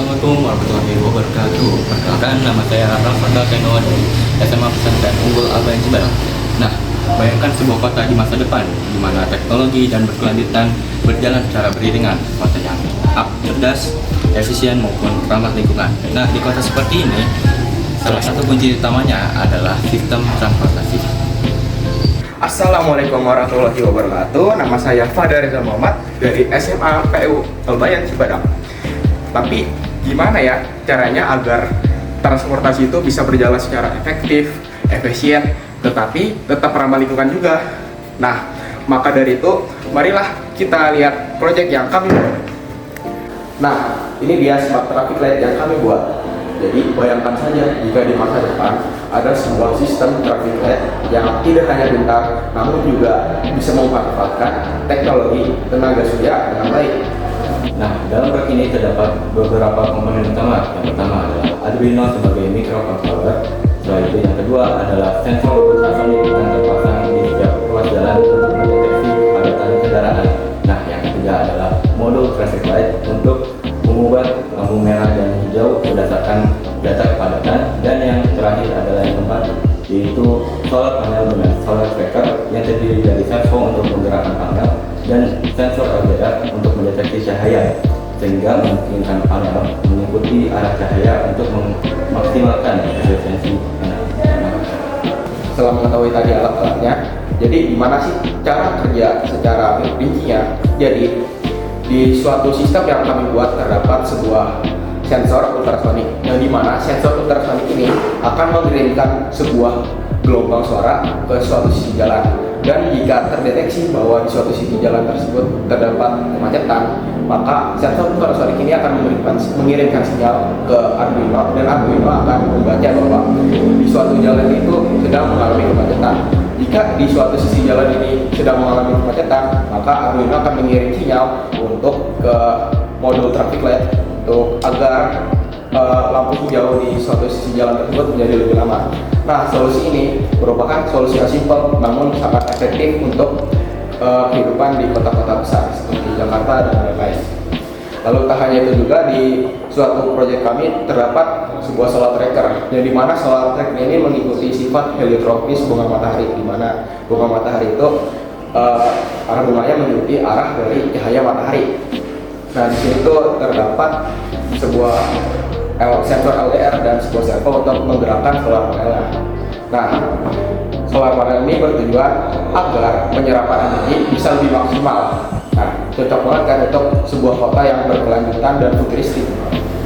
Assalamualaikum warahmatullahi wabarakatuh. Perkenalkan, nama saya Rafathar Keno dari SMA Pesantren Unggul Al-Bayan Cibadak. Nah, bayangkan sebuah kota di masa depan, di mana teknologi dan berkelanjutan berjalan secara beriringan. Kota yang cerdas, efisien maupun ramah lingkungan. Nah, di kota seperti ini, salah satu kunci utamanya adalah sistem transportasi. Assalamualaikum warahmatullahi wabarakatuh. Nama saya Fadar Reza Muhammad dari SMA PU Al-Bayan Cibadak. Tapi gimana ya caranya agar transportasi itu bisa berjalan secara efektif, efisien, tetapi tetap ramah lingkungan juga? Nah, maka dari itu marilah kita lihat proyek yang kami buat. Nah, ini dia smart traffic light yang kami buat. Jadi bayangkan saja jika di masa depan ada sebuah sistem traffic light yang tidak hanya pintar, namun juga bisa memanfaatkan teknologi tenaga surya dengan baik. Nah, dalam proyek ini terdapat beberapa komponen utama. Yang pertama adalah Arduino sebagai microcontroller. Setelah itu yang kedua adalah sensor ultrasonik yang terpasang di setiap ruas jalan untuk mendeteksi kepadatan kendaraan. Nah, yang ketiga adalah modul traffic light untuk mengubah lampu merah dan hijau berdasarkan data kepadatan. Dan yang terakhir adalah yang keempat, yaitu solar panel dengan solar tracker yang terdiri dari servo untuk menggerakkan panel dan sensor LDR untuk mendeteksi cahaya, sehingga memungkinkan panel mengikuti arah cahaya untuk memaksimalkan efisiensi energi. Setelah mengetahui tadi alat-alatnya, jadi gimana sih cara kerja secara rincinya? Jadi di suatu sistem yang kami buat terdapat sebuah sensor ultrasonik, yang dimana sensor ultrasonik ini akan mengirimkan sebuah gelombang suara ke suatu sisi jalan. Dan jika terdeteksi bahwa di suatu sisi jalan tersebut terdapat kemacetan, maka sensor ultrasonik ini akan mengirimkan sinyal ke Arduino, dan Arduino akan membaca bahwa di suatu jalan itu sedang mengalami kemacetan. Jika di suatu sisi jalan ini sedang mengalami kemacetan, maka Arduino akan mengirim sinyal untuk ke modul traffic light untuk agar lampu hijau di suatu sisi jalan tersebut menjadi lebih lama. Nah, solusi ini merupakan solusi yang simpel namun sangat efektif untuk kehidupan di kota-kota besar seperti Jakarta dan lain-lain. Lalu tak hanya itu juga, di suatu proyek kami terdapat sebuah solar tracker, yang dimana solar tracker ini mengikuti sifat heliotropis bunga matahari, di mana bunga matahari itu arah bunganya mengikuti arah dari cahaya matahari. Nah, di sini tuh terdapat sebuah sensor LDR dan sebuah servo untuk menggerakkan solar panel. Nah, solar panel ini bertujuan agar penyerapan energi bisa lebih maksimal. Nah, cocok banget kan untuk sebuah kota yang berkelanjutan dan futuristik.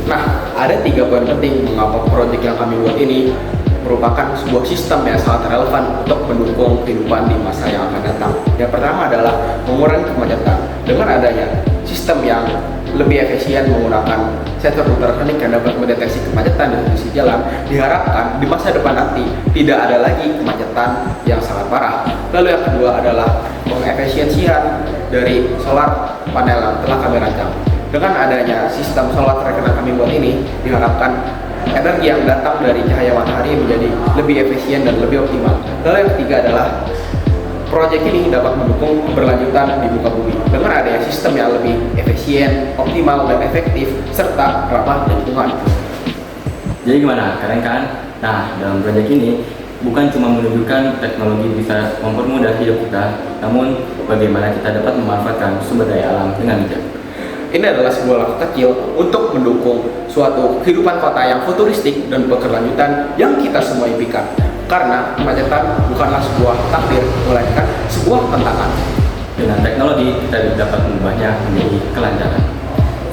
Nah, ada 3 poin penting mengapa proyek yang kami buat ini merupakan sebuah sistem yang sangat relevan untuk mendukung kehidupan di masa yang akan datang. Yang pertama adalah mengurangi kemacetan. Dengan adanya sistem yang lebih efisien menggunakan sensor ultrasonik yang dapat mendeteksi kemacetan di sisi jalan, diharapkan di masa depan nanti tidak ada lagi kemacetan yang sangat parah. Lalu yang kedua adalah pengefisiensian dari solar panel yang telah kami rancang. Dengan adanya sistem solar tracker yang kami buat ini, diharapkan energi yang datang dari cahaya matahari menjadi lebih efisien dan lebih optimal. Lalu yang ketiga adalah proyek ini dapat mendukung keberlanjutan di muka bumi dengan adanya sistem yang lebih efisien, optimal, dan efektif, serta ramah lingkungan. Jadi gimana? Keren kan? Nah, dalam proyek ini bukan cuma menunjukkan teknologi bisa mempermudah hidup kita, namun bagaimana kita dapat memanfaatkan sumber daya alam dengan bijak. Ini adalah sebuah langkah kecil untuk mendukung suatu kehidupan kota yang futuristik dan berkelanjutan yang kita semua impikan. Karena kemacetan bukanlah sebuah takdir, melainkan sebuah tantangan. Dengan teknologi, kita dapat mengubahnya menjadi kelancaran.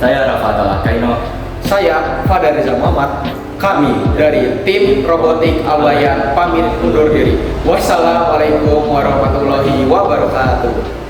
Saya Rafathar Keno. Saya Fadar Reza Muhammad. Kami dari tim robotik Al-Bayan pamit undur diri. Wassalamualaikum warahmatullahi wabarakatuh.